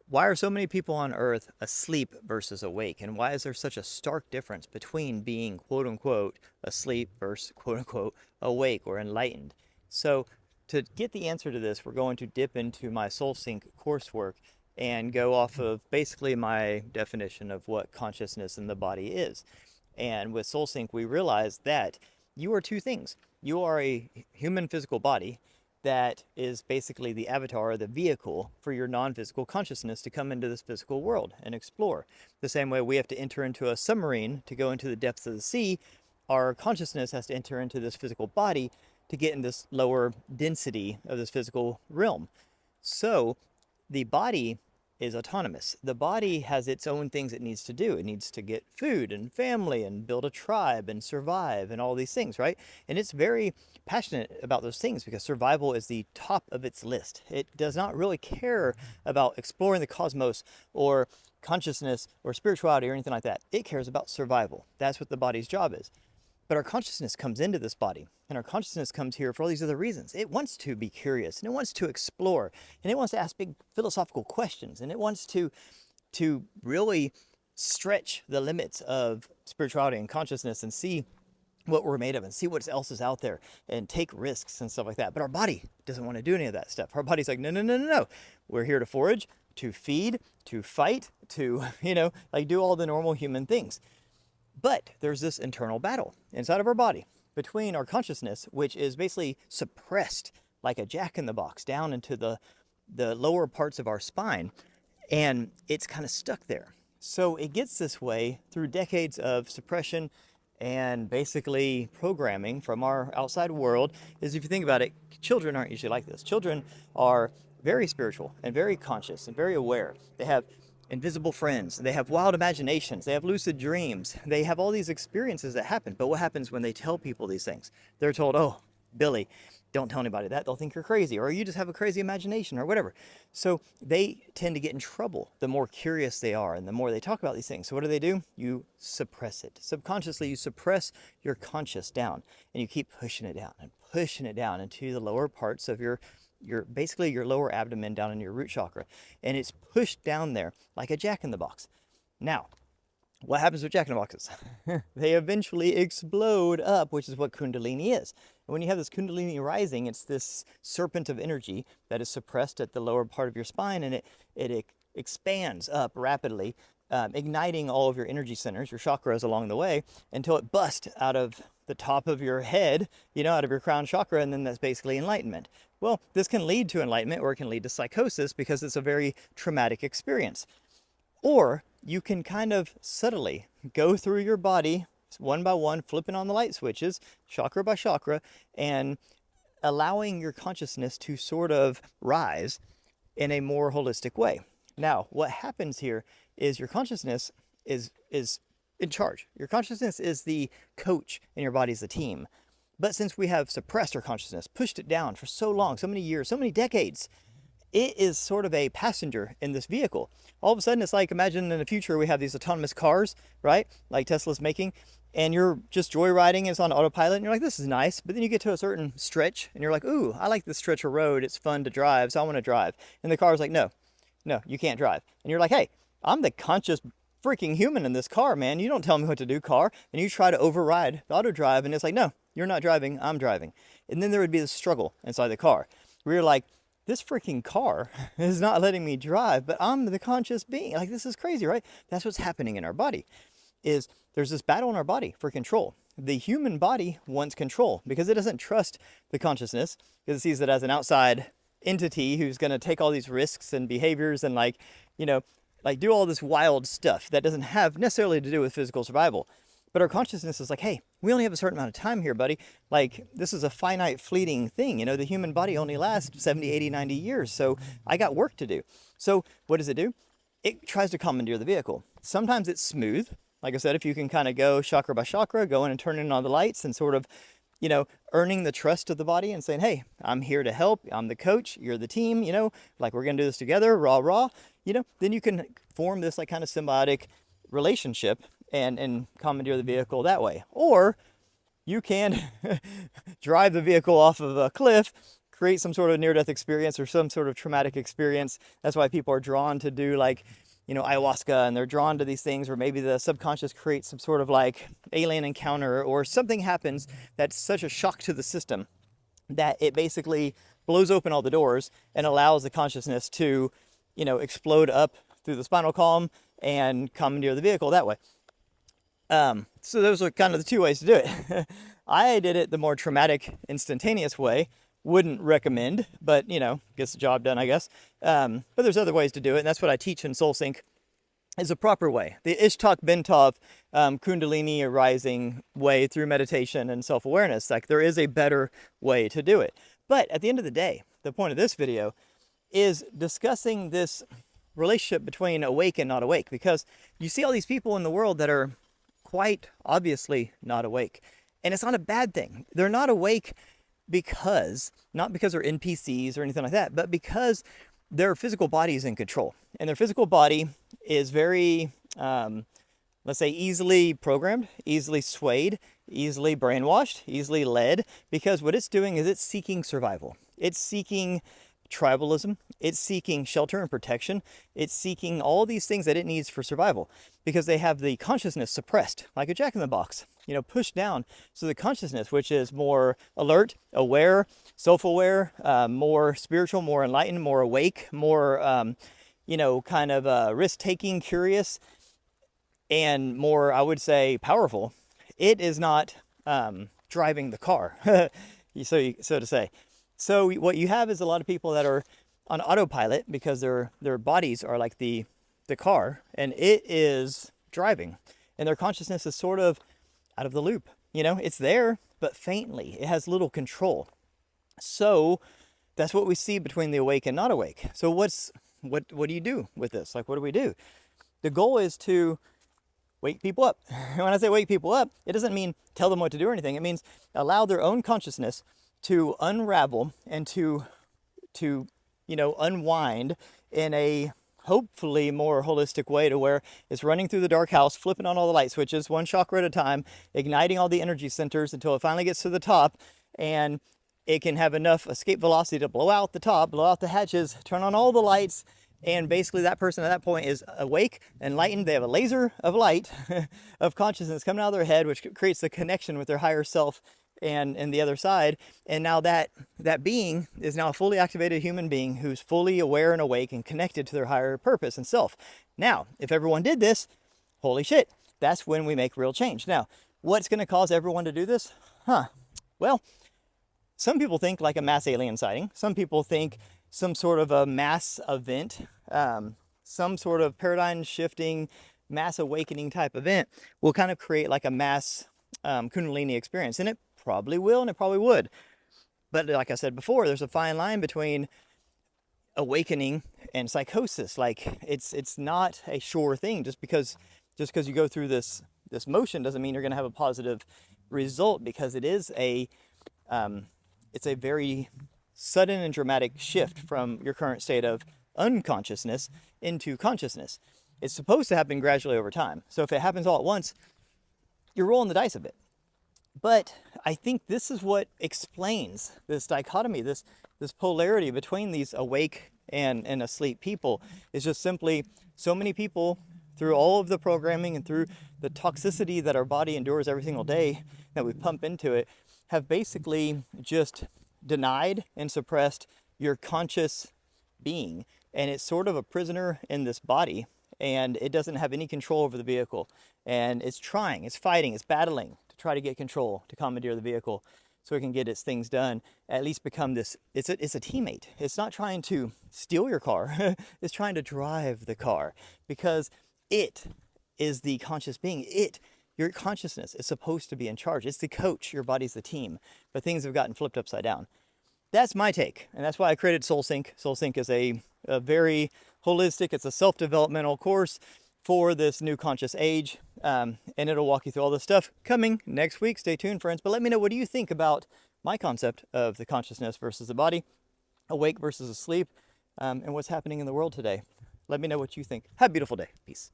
Why are so many people on earth asleep versus awake? And why is there such a stark difference between being quote unquote asleep versus quote unquote awake or enlightened? So, to get the answer to this, we're going to dip into my Soul Sync coursework and go off of basically my definition of what consciousness in the body is. And with Soul Sync, we realize that you are two things. You are a human physical body that is basically the avatar, the vehicle for your non-physical consciousness to come into this physical world and explore. The same way we have to enter into a submarine to go into the depths of the sea, our consciousness has to enter into this physical body to get in this lower density of this physical realm. So the body is autonomous. The body has its own things it needs to do. It needs to get food and family and build a tribe and survive and all these things, right? And it's very passionate about those things because survival is the top of its list. It does not really care about exploring the cosmos or consciousness or spirituality or anything like that. It cares about survival. That's what the body's job is. But our consciousness comes into this body, and our consciousness comes here for all these other reasons. It wants to be curious, and it wants to explore, and it wants to ask big philosophical questions, and it wants to really stretch the limits of spirituality and consciousness and see what we're made of and see what else is out there and take risks and stuff like that. But our body doesn't want to do any of that stuff. Our body's like, no, no, no, no, no. We're here to forage, to feed, to fight, to, like do all the normal human things. But there's this internal battle inside of our body between our consciousness, which is basically suppressed like a jack in the box down into the lower parts of our spine, and it's kind of stuck there. So it gets this way through decades of suppression and basically programming from our outside world. Is if you think about it, children aren't usually like this. Children are very spiritual and very conscious and very aware. They have invisible friends, they have wild imaginations, they have lucid dreams, they have all these experiences that happen. But what happens when they tell people these things? They're told, oh, Billy, don't tell anybody that, they'll think you're crazy, or you just have a crazy imagination or whatever. So they tend to get in trouble the more curious they are and the more they talk about these things. So what do? You suppress it subconsciously. You suppress your conscious down, and you keep pushing it down and pushing it down into the lower parts of your basically your lower abdomen down in your root chakra, and it's pushed down there like a jack in the box. Now, what happens with jack in the boxes? They eventually explode up, which is what Kundalini is. And when you have this Kundalini rising, it's this serpent of energy that is suppressed at the lower part of your spine, and it expands up rapidly, igniting all of your energy centers, your chakras along the way, until it busts out of the top of your head, out of your crown chakra, and then that's basically enlightenment. Well, this can lead to enlightenment, or it can lead to psychosis because it's a very traumatic experience. Or you can kind of subtly go through your body one by one, flipping on the light switches, chakra by chakra, and allowing your consciousness to sort of rise in a more holistic way. Now, what happens here is your consciousness is in charge. Your consciousness is the coach, and your body's the team. But since we have suppressed our consciousness, pushed it down for so long, so many years, so many decades, it is sort of a passenger in this vehicle. All of a sudden, it's like, imagine in the future we have these autonomous cars, right? Like Tesla's making, and you're just joyriding, it's on autopilot, and you're like, this is nice. But then you get to a certain stretch, and you're like, ooh, I like this stretch of road. It's fun to drive, so I want to drive. And the car's like, no, you can't drive. And you're like, hey, I'm the conscious freaking human in this car, man. You don't tell me what to do, car. And you try to override the auto drive, and it's like, no, you're not driving, I'm driving. And then there would be this struggle inside the car where you're like, this freaking car is not letting me drive, but I'm the conscious being. Like, this is crazy, right? That's what's happening in our body. Is there's this battle in our body for control. The human body wants control because it doesn't trust the consciousness, because it sees it as an outside entity who's going to take all these risks and behaviors and like do all this wild stuff that doesn't have necessarily to do with physical survival. But our consciousness is like, hey, we only have a certain amount of time here, buddy. Like, this is a finite, fleeting thing. The human body only lasts 70, 80, 90 years. So I got work to do. So what does it do? It tries to commandeer the vehicle. Sometimes it's smooth. Like I said, if you can kind of go chakra by chakra, go in and turn in on the lights and sort of, earning the trust of the body and saying, hey, I'm here to help. I'm the coach. You're the team, like we're going to do this together, rah, rah, then you can form this like kind of symbiotic relationship and commandeer the vehicle that way. Or you can drive the vehicle off of a cliff, create some sort of near-death experience or some sort of traumatic experience. That's why people are drawn to do like, ayahuasca, and they're drawn to these things where maybe the subconscious creates some sort of like alien encounter, or something happens that's such a shock to the system that it basically blows open all the doors and allows the consciousness to, explode up through the spinal column and commandeer the vehicle that way. So those are kind of the two ways to do it. I did it the more traumatic, instantaneous way. Wouldn't recommend, but gets the job done, I guess. But there's other ways to do it, and that's what I teach in Soul Sync is a proper way. The Ishtak Bentov Kundalini arising way through meditation and self-awareness. Like, there is a better way to do it. But at the end of the day, the point of this video is discussing this relationship between awake and not awake, because you see all these people in the world that are quite obviously not awake. And it's not a bad thing. They're not awake not because they're NPCs or anything like that, but because their physical body is in control. And their physical body is very, let's say, easily programmed, easily swayed, easily brainwashed, easily led, because what it's doing is it's seeking survival. It's seeking tribalism. It's seeking shelter and protection. It's seeking all these things that it needs for survival, because they have the consciousness suppressed, like a jack-in-the-box, pushed down. So the consciousness, which is more alert, aware, self-aware, more spiritual, more enlightened, more awake, more, kind of risk-taking, curious, and more, I would say, powerful, it is not driving the car, so to say. So what you have is a lot of people that are on autopilot because their bodies are like the car, and it is driving, and their consciousness is sort of out of the loop. It's there, but faintly. It has little control. So that's what we see between the awake and not awake. So what do you do with this? Like, what do we do? The goal is to wake people up. And when I say wake people up, it doesn't mean tell them what to do or anything. It means allow their own consciousness to unravel and to unwind in a hopefully more holistic way, to where it's running through the dark house, flipping on all the light switches, one chakra at a time, igniting all the energy centers until it finally gets to the top, and it can have enough escape velocity to blow out the top, blow out the hatches, turn on all the lights, and basically that person at that point is awake, enlightened. They have a laser of light of consciousness coming out of their head, which creates the connection with their higher self and the other side. And now that being is now a fully activated human being who's fully aware and awake and connected to their higher purpose and self. Now, if everyone did this, holy shit, that's when we make real change. Now, what's going to cause everyone to do this? Well, some people think like a mass alien sighting. Some people think some sort of a mass event, some sort of paradigm shifting, mass awakening type event will kind of create like a mass Kundalini experience. And it probably will, and it probably would. But like I said before, there's a fine line between awakening and psychosis. Like, it's not a sure thing. Just because you go through this motion doesn't mean you're going to have a positive result, because it's a very sudden and dramatic shift from your current state of unconsciousness into consciousness. It's supposed to happen gradually over time. So if it happens all at once, you're rolling the dice a bit. But I think this is what explains this dichotomy, this polarity between these awake and asleep people. Is just simply so many people, through all of the programming and through the toxicity that our body endures every single day that we pump into it, have basically just denied and suppressed your conscious being. And it's sort of a prisoner in this body, and it doesn't have any control over the vehicle. And it's trying, it's fighting, it's battling to try to get control, to commandeer the vehicle so it can get its things done, at least become this, it's a teammate. It's not trying to steal your car, it's trying to drive the car, because it is the conscious being. Your consciousness is supposed to be in charge. It's the coach, your body's the team, but things have gotten flipped upside down. That's my take, and that's why I created Soul Sync. Soul Sync is a very holistic, it's a self-developmental course for this new conscious age, and it'll walk you through all this stuff coming next week. Stay tuned, friends. But let me know, what do you think about my concept of the consciousness versus the body, awake versus asleep, and what's happening in the world today? Let me know what you think. Have a beautiful day. Peace.